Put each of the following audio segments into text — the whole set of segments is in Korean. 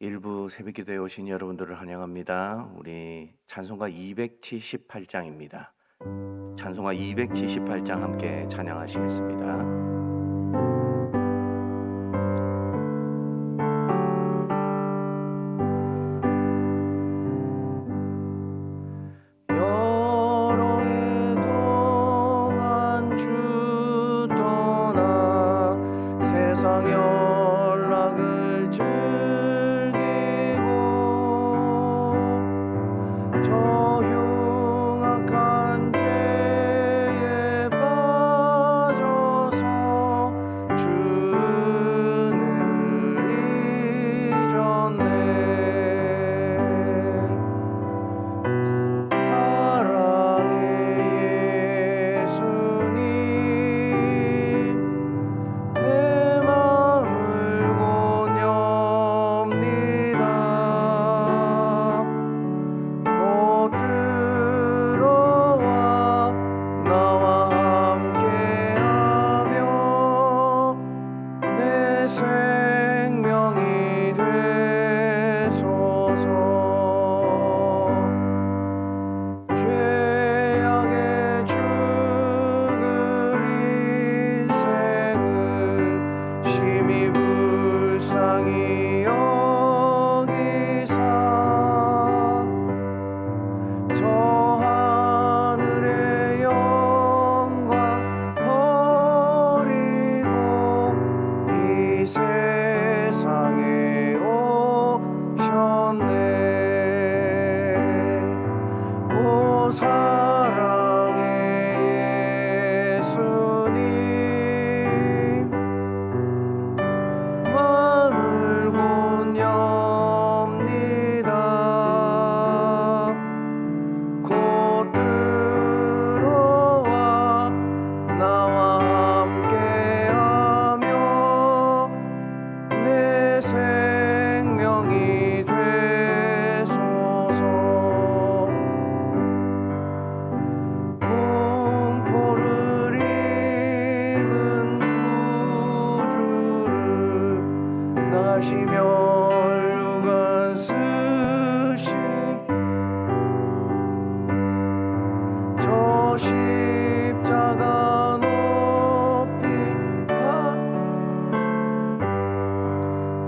일부 새벽기도에 오신 여러분들을 환영합니다. 우리 찬송가 278장입니다. 찬송가 278장 함께 찬양하시겠습니다. 여러 해 동안 주 떠나 세상 연락을 저 흉악한 죄에 빠져서 주 은혜를 잊었네. 사랑의 예수님, 내 마음을 곧 엽니다. 곧 들어와 나와 함께하며 내 생명이 되소서. 죄악의 죽을 인생을 심히 불쌍히 여기사 저 하늘의 영광 버리고 이 세상에 오셨네. 오 사랑의 예수님, 마음을 곧 엽니다. 곧 들어와 나와 함께하며 내 생명이 되소서. 공포를 입은 구주를 나시 멸류관 쓰시 저 십자가 높이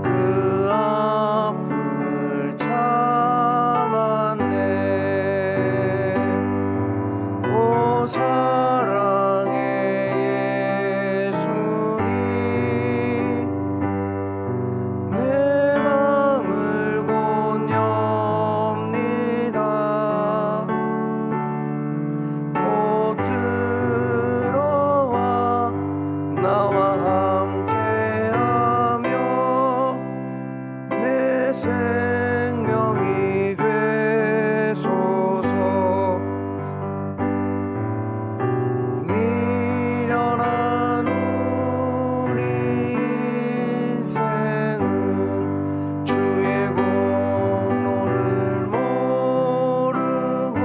그 아픔을 참았네. 오 사랑의 예수님, 내 마음을 곧 엽니다. 곧 들어와 나와 함께하며 내 생명이 되소서. 미련한 우리 인생은 주의 공로를 모르고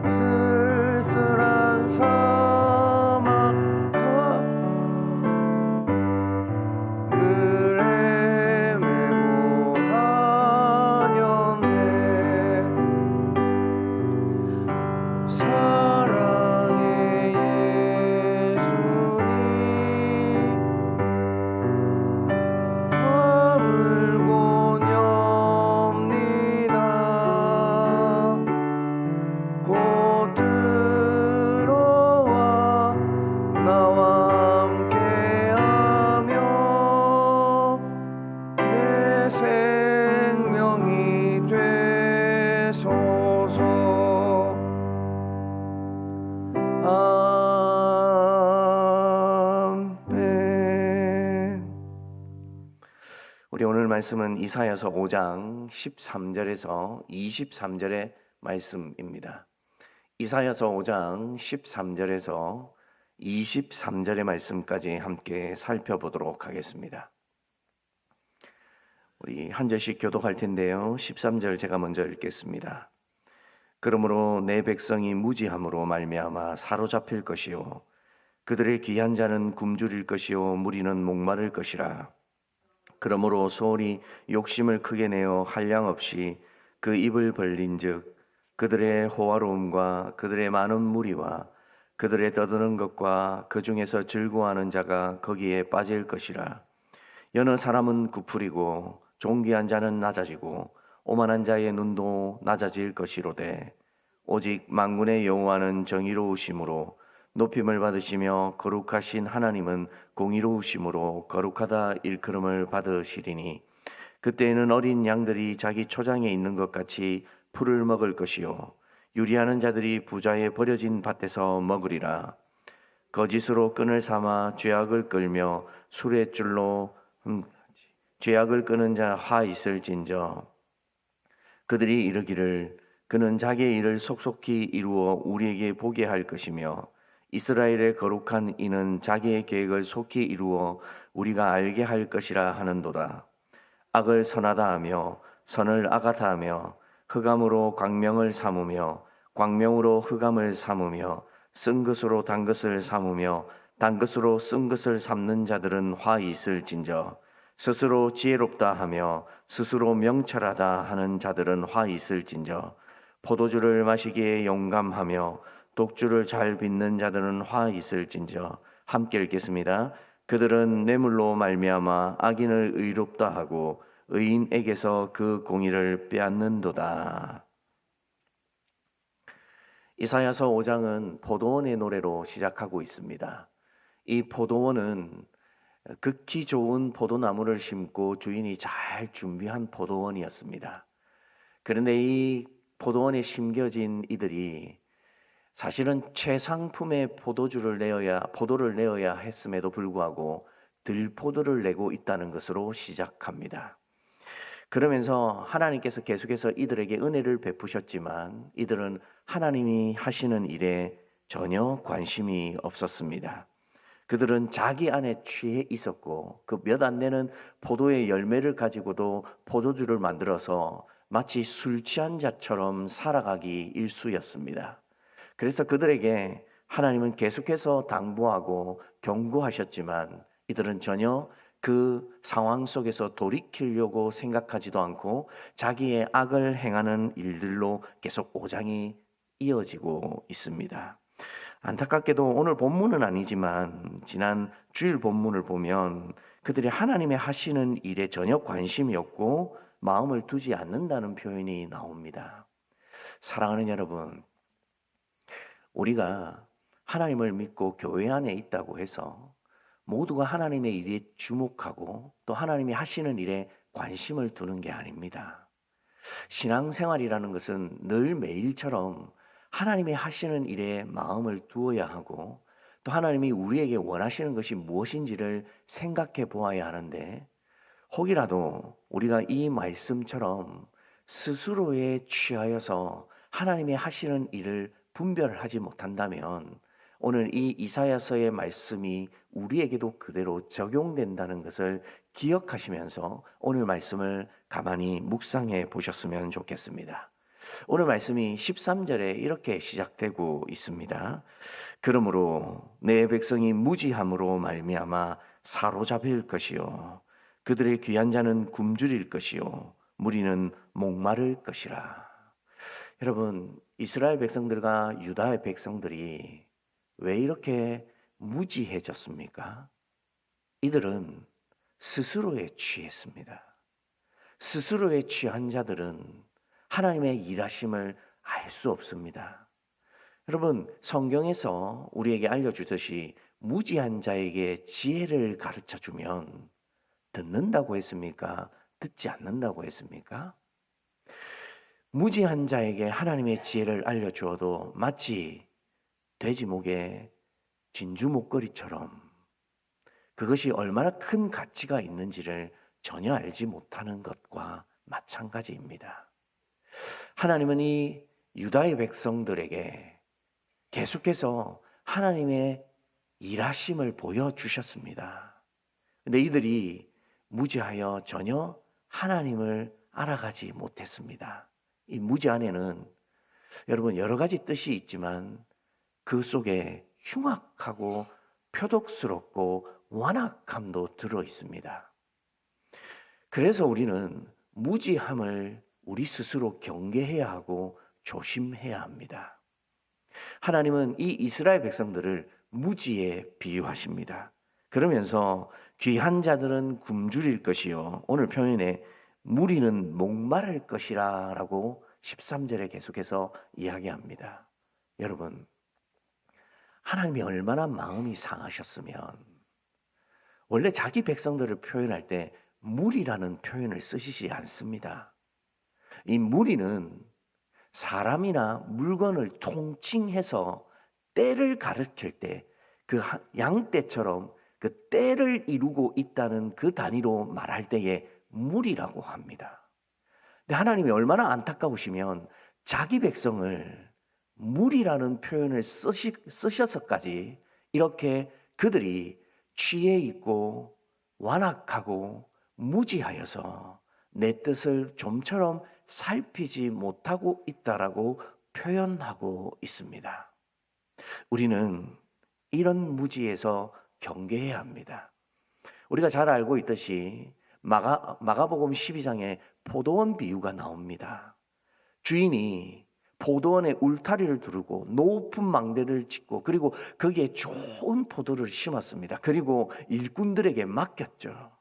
쓸쓸한 사막 늘 헤매고 다녔네. 사랑의 예수님, 마음을 곧 엽니다. 곧 들어와 나와 함께하며 내 생명이 되소서. 아멘. 우리 오늘 말씀은 이사야서 5장 13절에서 23절의 말씀입니다. 이사야서 5장 13절에서 23절의 말씀까지 함께 살펴보도록 하겠습니다. 우리 한 절씩 교독할 텐데요. 13절 제가 먼저 읽겠습니다. 그러므로 내 백성이 무지함으로 말미암아 사로잡힐 것이요 그들의 귀한 자는 굶주릴 것이요 무리는 목마를 것이라. 그러므로 소홀히 욕심을 크게 내어 한량없이 그 입을 벌린즉 그들의 호화로움과 그들의 많은 무리와 그들의 떠드는 것과 그 중에서 즐거워하는 자가 거기에 빠질 것이라. 여느 사람은 구풀이고 존귀한 자는 낮아지고 오만한 자의 눈도 낮아질 것이로되 오직 만군의 여호와는 정의로우심으로 높임을 받으시며 거룩하신 하나님은 공의로우심으로 거룩하다 일컬음을 받으시리니 그때에는 어린 양들이 자기 초장에 있는 것 같이 풀을 먹을 것이요 유리하는 자들이 부자의 버려진 밭에서 먹으리라. 거짓으로 끈을 삼아 죄악을 끌며 술의 줄로 죄악을 끄는 자 화 있을진저 그들이 이르기를 그는 자기의 일을 속속히 이루어 우리에게 보게 할 것이며 이스라엘의 거룩한 이는 자기의 계획을 속히 이루어 우리가 알게 할 것이라 하는도다. 악을 선하다 하며 선을 악하다 하며 흑암으로 광명을 삼으며 광명으로 흑암을 삼으며 쓴 것으로 단 것을 삼으며 단 것으로 쓴 것을 삼는 자들은 화 있을진저 스스로 지혜롭다 하며 스스로 명철하다 하는 자들은 화 있을진저 포도주를 마시기에 용감하며 독주를 잘 빚는 자들은 화 있을진저. 함께 읽겠습니다. 그들은 뇌물로 말미암아 악인을 의롭다 하고 의인에게서 그 공의를 빼앗는도다. 이사야서 5장은 포도원의 노래로 시작하고 있습니다. 이 포도원은 극히 좋은 포도나무를 심고 주인이 잘 준비한 포도원이었습니다. 그런데 이 포도원에 심겨진 이들이 사실은 최상품의 포도를 내어야 했음에도 불구하고 들포도를 내고 있다는 것으로 시작합니다. 그러면서 하나님께서 계속해서 이들에게 은혜를 베푸셨지만 이들은 하나님이 하시는 일에 전혀 관심이 없었습니다. 그들은 자기 안에 취해 있었고 그 몇 안 되는 포도의 열매를 가지고도 포도주를 만들어서 마치 술 취한 자처럼 살아가기 일쑤였습니다. 그래서 그들에게 하나님은 계속해서 당부하고 경고하셨지만 이들은 전혀 그 상황 속에서 돌이키려고 생각하지도 않고 자기의 악을 행하는 일들로 계속 오장이 이어지고 있습니다. 안타깝게도 오늘 본문은 아니지만 지난 주일 본문을 보면 그들이 하나님의 하시는 일에 전혀 관심이 없고 마음을 두지 않는다는 표현이 나옵니다. 사랑하는 여러분, 우리가 하나님을 믿고 교회 안에 있다고 해서 모두가 하나님의 일에 주목하고 또 하나님이 하시는 일에 관심을 두는 게 아닙니다. 신앙생활이라는 것은 늘 매일처럼 하나님이 하시는 일에 마음을 두어야 하고 또 하나님이 우리에게 원하시는 것이 무엇인지를 생각해 보아야 하는데 혹이라도 우리가 이 말씀처럼 스스로에 취하여서 하나님이 하시는 일을 분별하지 못한다면 오늘 이 이사야서의 말씀이 우리에게도 그대로 적용된다는 것을 기억하시면서 오늘 말씀을 가만히 묵상해 보셨으면 좋겠습니다. 오늘 말씀이 13절에 이렇게 시작되고 있습니다. 그러므로 내 백성이 무지함으로 말미암아 사로잡힐 것이요 그들의 귀한 자는 굶주릴 것이요 무리는 목마를 것이라. 여러분, 이스라엘 백성들과 유다의 백성들이 왜 이렇게 무지해졌습니까? 이들은 스스로에 취했습니다. 스스로에 취한 자들은 하나님의 일하심을 알 수 없습니다. 여러분, 성경에서 우리에게 알려주듯이 무지한 자에게 지혜를 가르쳐 주면 듣는다고 했습니까? 듣지 않는다고 했습니까? 무지한 자에게 하나님의 지혜를 알려주어도 마치 돼지 목에 진주 목걸이처럼 그것이 얼마나 큰 가치가 있는지를 전혀 알지 못하는 것과 마찬가지입니다. 하나님은 이 유다의 백성들에게 계속해서 하나님의 일하심을 보여주셨습니다. 근데 이들이 무지하여 전혀 하나님을 알아가지 못했습니다. 이 무지 안에는 여러분 여러 가지 뜻이 있지만 그 속에 흉악하고 표독스럽고 완악함도 들어 있습니다. 그래서 우리는 무지함을 우리 스스로 경계해야 하고 조심해야 합니다. 하나님은 이 이스라엘 백성들을 무지에 비유하십니다. 그러면서 귀한 자들은 굶주릴 것이요. 오늘 표현에 무리는 목마를 것이라 라고 13절에 계속해서 이야기합니다. 여러분, 하나님이 얼마나 마음이 상하셨으면 원래 자기 백성들을 표현할 때 무리라는 표현을 쓰시지 않습니다. 이 무리는 사람이나 물건을 통칭해서 때를 가리킬 때 그 양떼처럼 그 때를 이루고 있다는 그 단위로 말할 때에 무리라고 합니다. 근데 하나님이 얼마나 안타까우시면 자기 백성을 무리라는 표현을 쓰셔서까지 이렇게 그들이 취해 있고 완악하고 무지하여서 내 뜻을 좀처럼 살피지 못하고 있다라고 표현하고 있습니다. 우리는 이런 무지에서 경계해야 합니다. 우리가 잘 알고 있듯이 마가복음 12장에 포도원 비유가 나옵니다. 주인이 포도원에 울타리를 두르고 높은 망대를 짓고 그리고 거기에 좋은 포도를 심었습니다. 그리고 일꾼들에게 맡겼죠.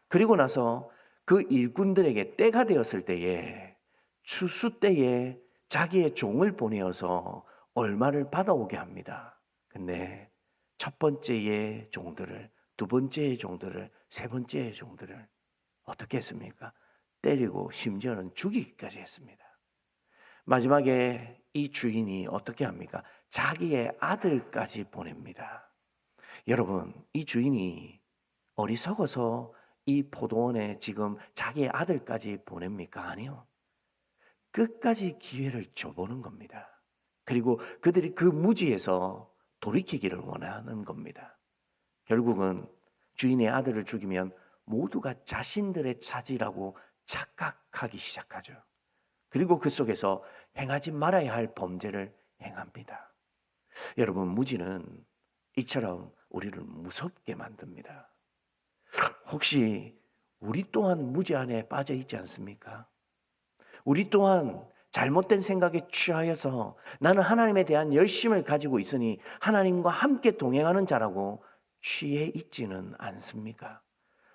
그리고 나서 그 일꾼들에게 때가 되었을 때에 추수 때에 자기의 종을 보내어서 얼마를 받아오게 합니다. 근데 첫 번째의 종들을, 두 번째의 종들을, 세 번째의 종들을 어떻게 했습니까? 때리고 심지어는 죽이기까지 했습니다. 마지막에 이 주인이 어떻게 합니까? 자기의 아들까지 보냅니다. 여러분, 이 주인이 어리석어서 이 포도원에 지금 자기의 아들까지 보냅니까? 아니요. 끝까지 기회를 줘보는 겁니다. 그리고 그들이 그 무지에서 돌이키기를 원하는 겁니다. 결국은 주인의 아들을 죽이면 모두가 자신들의 차지라고 착각하기 시작하죠. 그리고 그 속에서 행하지 말아야 할 범죄를 행합니다. 여러분, 무지는 이처럼 우리를 무섭게 만듭니다. 혹시 우리 또한 무지 안에 빠져 있지 않습니까? 우리 또한 잘못된 생각에 취하여서 나는 하나님에 대한 열심을 가지고 있으니 하나님과 함께 동행하는 자라고 취해 있지는 않습니까?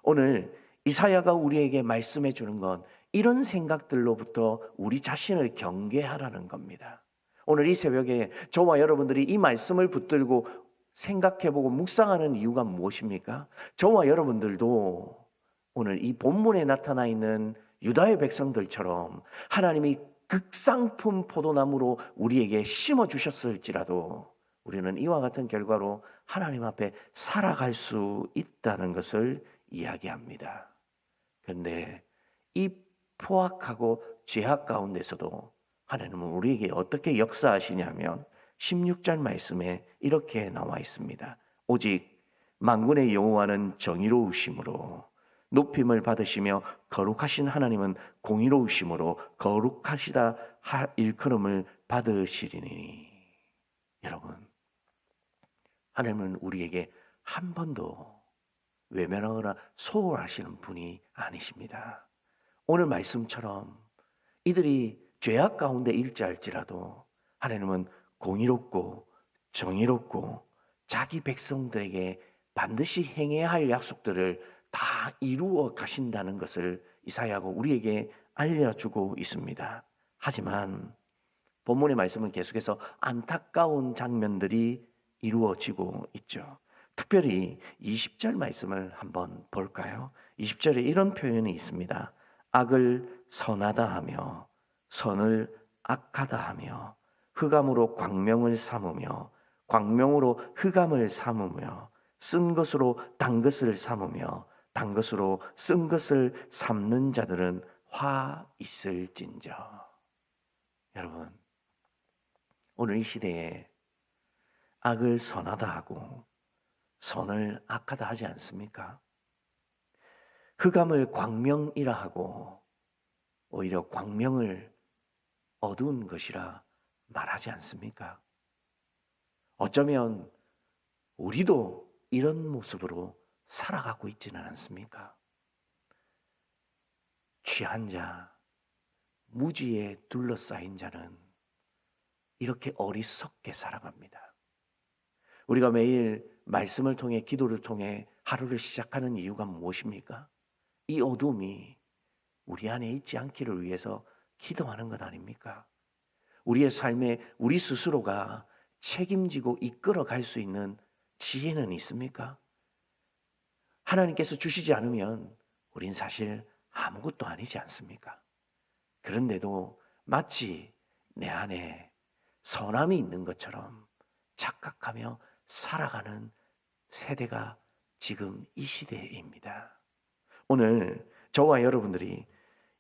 오늘 이사야가 우리에게 말씀해 주는 건 이런 생각들로부터 우리 자신을 경계하라는 겁니다. 오늘 이 새벽에 저와 여러분들이 이 말씀을 붙들고 생각해보고 묵상하는 이유가 무엇입니까? 저와 여러분들도 오늘 이 본문에 나타나 있는 유다의 백성들처럼 하나님이 극상품 포도나무로 우리에게 심어주셨을지라도 우리는 이와 같은 결과로 하나님 앞에 살아갈 수 있다는 것을 이야기합니다. 그런데 이 포악하고 죄악 가운데서도 하나님은 우리에게 어떻게 역사하시냐면 16절 말씀에 이렇게 나와 있습니다. 오직 만군의 여호와는 정의로우심으로 높임을 받으시며 거룩하신 하나님은 공의로우심으로 거룩하시다 일컬음을 받으시리니. 여러분, 하나님은 우리에게 한 번도 외면하거나 소홀하시는 분이 아니십니다. 오늘 말씀처럼 이들이 죄악 가운데 일지할지라도 하나님은 공의롭고 정의롭고 자기 백성들에게 반드시 행해야 할 약속들을 다 이루어 가신다는 것을 이사야가 우리에게 알려주고 있습니다. 하지만 본문의 말씀은 계속해서 안타까운 장면들이 이루어지고 있죠. 특별히 20절 말씀을 한번 볼까요? 20절에 이런 표현이 있습니다. 악을 선하다 하며 선을 악하다 하며 흑암으로 광명을 삼으며 광명으로 흑암을 삼으며 쓴 것으로 단 것을 삼으며 단 것으로 쓴 것을 삼는 자들은 화 있을진저. 여러분, 오늘 이 시대에 악을 선하다 하고 선을 악하다 하지 않습니까? 흑암을 광명이라 하고 오히려 광명을 어두운 것이라 말하지 않습니까? 어쩌면 우리도 이런 모습으로 살아가고 있지는 않습니까? 취한 자, 무지에 둘러싸인 자는 이렇게 어리석게 살아갑니다. 우리가 매일 말씀을 통해, 기도를 통해 하루를 시작하는 이유가 무엇입니까? 이 어둠이 우리 안에 있지 않기를 위해서 기도하는 것 아닙니까? 우리의 삶에 우리 스스로가 책임지고 이끌어갈 수 있는 지혜는 있습니까? 하나님께서 주시지 않으면 우린 사실 아무것도 아니지 않습니까? 그런데도 마치 내 안에 선함이 있는 것처럼 착각하며 살아가는 세대가 지금 이 시대입니다. 오늘 저와 여러분들이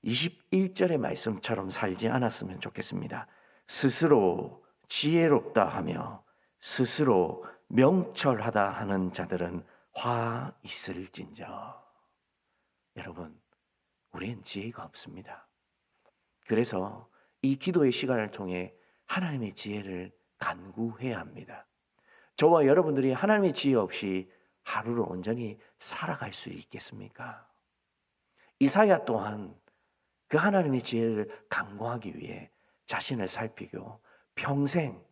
21절의 말씀처럼 살지 않았으면 좋겠습니다. 스스로 지혜롭다 하며 스스로 명철하다 하는 자들은 화 있을진저. 여러분, 우리는 지혜가 없습니다. 그래서 이 기도의 시간을 통해 하나님의 지혜를 간구해야 합니다. 저와 여러분들이 하나님의 지혜 없이 하루를 온전히 살아갈 수 있겠습니까? 이사야 또한 그 하나님의 지혜를 간구하기 위해 자신을 살피고 평생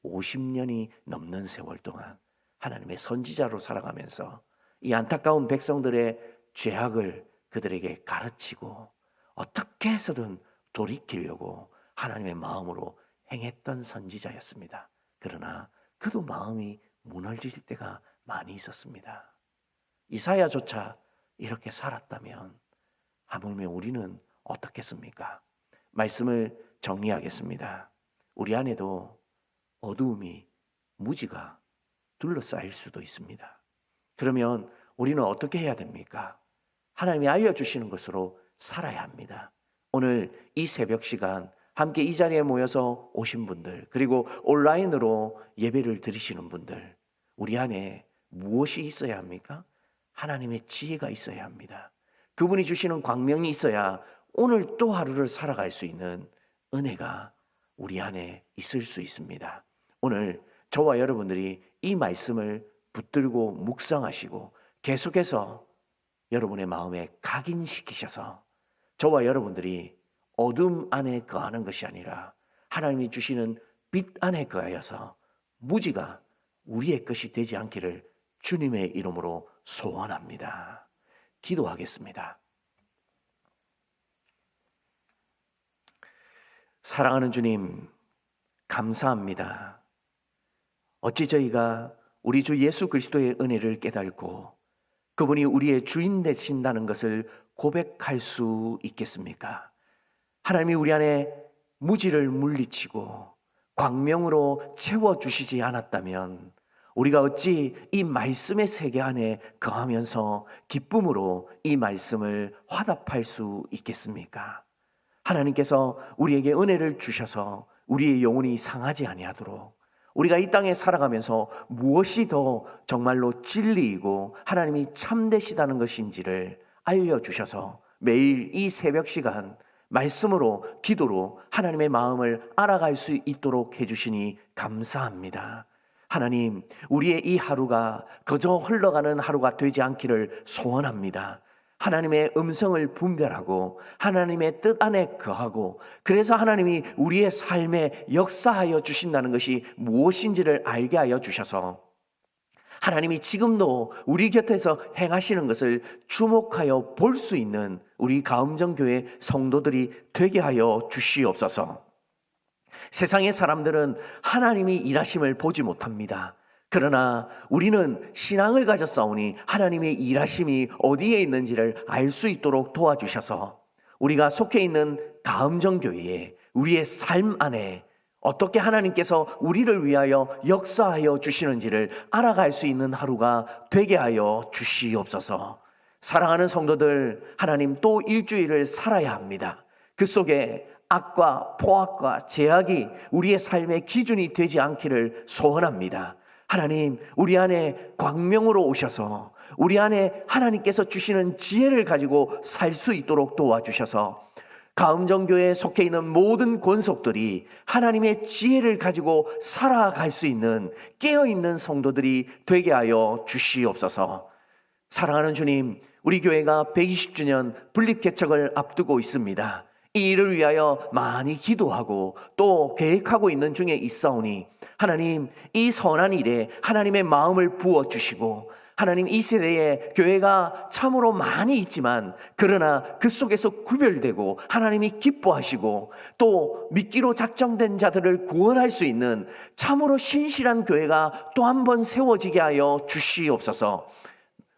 50년이 넘는 세월 동안 하나님의 선지자로 살아가면서 이 안타까운 백성들의 죄악을 그들에게 가르치고 어떻게 해서든 돌이키려고 하나님의 마음으로 행했던 선지자였습니다. 그러나 그도 마음이 무너질 때가 많이 있었습니다. 이사야조차 이렇게 살았다면 하물며 우리는 어떻겠습니까? 말씀을 정리하겠습니다. 우리 안에도 어두움이, 무지가 둘러싸일 수도 있습니다. 그러면 우리는 어떻게 해야 됩니까? 하나님이 알려주시는 것으로 살아야 합니다. 오늘 이 새벽 시간 함께 이 자리에 모여서 오신 분들, 그리고 온라인으로 예배를 드리시는 분들, 우리 안에 무엇이 있어야 합니까? 하나님의 지혜가 있어야 합니다. 그분이 주시는 광명이 있어야 오늘 또 하루를 살아갈 수 있는 은혜가 우리 안에 있을 수 있습니다. 오늘 저와 여러분들이 이 말씀을 붙들고 묵상하시고 계속해서 여러분의 마음에 각인시키셔서 저와 여러분들이 어둠 안에 거하는 것이 아니라 하나님이 주시는 빛 안에 거하여서 무지가 우리의 것이 되지 않기를 주님의 이름으로 소원합니다. 기도하겠습니다. 사랑하는 주님, 감사합니다. 어찌 저희가 우리 주 예수 그리스도의 은혜를 깨닫고 그분이 우리의 주인 되신다는 것을 고백할 수 있겠습니까? 하나님이 우리 안에 무지를 물리치고 광명으로 채워주시지 않았다면 우리가 어찌 이 말씀의 세계 안에 거하면서 기쁨으로 이 말씀을 화답할 수 있겠습니까? 하나님께서 우리에게 은혜를 주셔서 우리의 영혼이 상하지 아니하도록 우리가 이 땅에 살아가면서 무엇이 더 정말로 진리이고 하나님이 참되시다는 것인지를 알려주셔서 매일 이 새벽 시간 말씀으로, 기도로 하나님의 마음을 알아갈 수 있도록 해주시니 감사합니다. 하나님, 우리의 이 하루가 그저 흘러가는 하루가 되지 않기를 소원합니다. 하나님의 음성을 분별하고 하나님의 뜻 안에 거하고, 그래서 하나님이 우리의 삶에 역사하여 주신다는 것이 무엇인지를 알게 하여 주셔서 하나님이 지금도 우리 곁에서 행하시는 것을 주목하여 볼 수 있는 우리 가음정교회 성도들이 되게 하여 주시옵소서. 세상의 사람들은 하나님이 일하심을 보지 못합니다. 그러나 우리는 신앙을 가졌사오니 하나님의 일하심이 어디에 있는지를 알 수 있도록 도와주셔서 우리가 속해 있는 가음정교회에 우리의 삶 안에 어떻게 하나님께서 우리를 위하여 역사하여 주시는지를 알아갈 수 있는 하루가 되게 하여 주시옵소서. 사랑하는 성도들, 하나님 또 일주일을 살아야 합니다. 그 속에 악과 포악과 제약이 우리의 삶의 기준이 되지 않기를 소원합니다. 하나님, 우리 안에 광명으로 오셔서 우리 안에 하나님께서 주시는 지혜를 가지고 살 수 있도록 도와주셔서 가음정교회에 속해 있는 모든 권속들이 하나님의 지혜를 가지고 살아갈 수 있는 깨어있는 성도들이 되게 하여 주시옵소서. 사랑하는 주님, 우리 교회가 120주년 분립 개척을 앞두고 있습니다. 이 일을 위하여 많이 기도하고 또 계획하고 있는 중에 있사오니 하나님, 이 선한 일에 하나님의 마음을 부어주시고, 하나님, 이 세대에 교회가 참으로 많이 있지만 그러나 그 속에서 구별되고 하나님이 기뻐하시고 또 믿기로 작정된 자들을 구원할 수 있는 참으로 신실한 교회가 또 한 번 세워지게 하여 주시옵소서.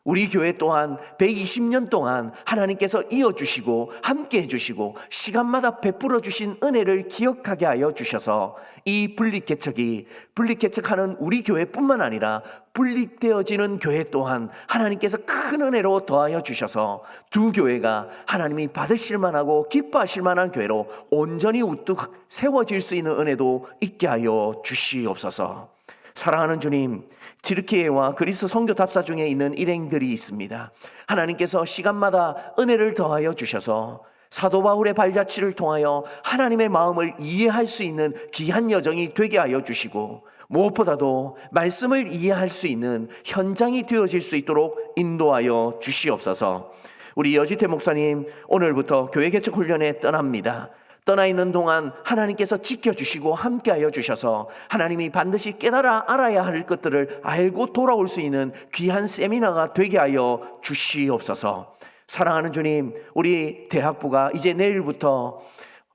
우리 교회 또한 120년 동안 하나님께서 이어주시고 함께 해주시고 시간마다 베풀어 주신 은혜를 기억하게 하여 주셔서 이 분립개척하는 우리 교회뿐만 아니라 분립되어지는 교회 또한 하나님께서 큰 은혜로 더하여 주셔서 두 교회가 하나님이 받으실 만하고 기뻐하실 만한 교회로 온전히 우뚝 세워질 수 있는 은혜도 있게 하여 주시옵소서. 사랑하는 주님, 튀르키예와 그리스 선교 답사 중에 있는 일행들이 있습니다. 하나님께서 시간마다 은혜를 더하여 주셔서 사도 바울의 발자취를 통하여 하나님의 마음을 이해할 수 있는 귀한 여정이 되게 하여 주시고, 무엇보다도 말씀을 이해할 수 있는 현장이 되어질 수 있도록 인도하여 주시옵소서. 우리 여지태 목사님, 오늘부터 교회 개척 훈련에 떠납니다. 떠나 있는 동안 하나님께서 지켜주시고 함께하여 주셔서 하나님이 반드시 깨달아 알아야 할 것들을 알고 돌아올 수 있는 귀한 세미나가 되게 하여 주시옵소서. 사랑하는 주님, 우리 대학부가 이제 내일부터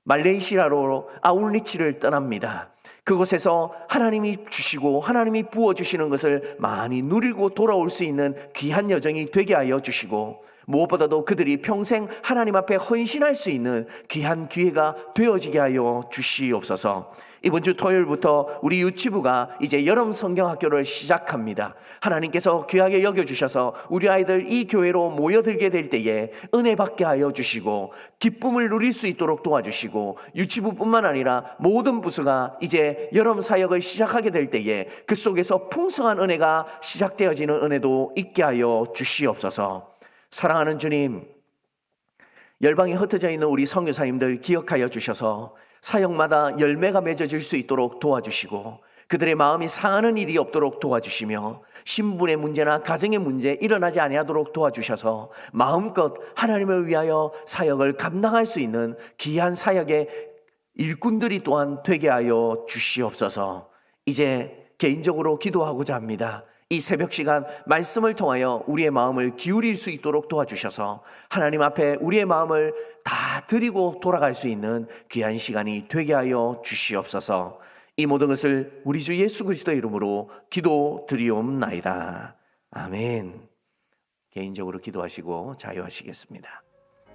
말레이시아로 아울리치를 떠납니다. 그곳에서 하나님이 주시고 하나님이 부어주시는 것을 많이 누리고 돌아올 수 있는 귀한 여정이 되게 하여 주시고, 무엇보다도 그들이 평생 하나님 앞에 헌신할 수 있는 귀한 기회가 되어지게 하여 주시옵소서. 이번 주 토요일부터 우리 유치부가 이제 여름 성경학교를 시작합니다. 하나님께서 귀하게 여겨주셔서 우리 아이들 이 교회로 모여들게 될 때에 은혜 받게 하여 주시고 기쁨을 누릴 수 있도록 도와주시고, 유치부뿐만 아니라 모든 부서가 이제 여름 사역을 시작하게 될 때에 그 속에서 풍성한 은혜가 시작되어지는 은혜도 있게 하여 주시옵소서. 사랑하는 주님, 열방에 흩어져 있는 우리 선교사님들 기억하여 주셔서 사역마다 열매가 맺어질 수 있도록 도와주시고 그들의 마음이 상하는 일이 없도록 도와주시며 신분의 문제나 가정의 문제 일어나지 아니하도록 도와주셔서 마음껏 하나님을 위하여 사역을 감당할 수 있는 귀한 사역의 일꾼들이 또한 되게 하여 주시옵소서. 이제 개인적으로 기도하고자 합니다. 이 새벽 시간 말씀을 통하여 우리의 마음을 기울일 수 있도록 도와주셔서 하나님 앞에 우리의 마음을 다 드리고 돌아갈 수 있는 귀한 시간이 되게 하여 주시옵소서. 이 모든 것을 우리 주 예수 그리스도의 이름으로 기도드리옵나이다. 아멘. 개인적으로 기도하시고 자유하시겠습니다.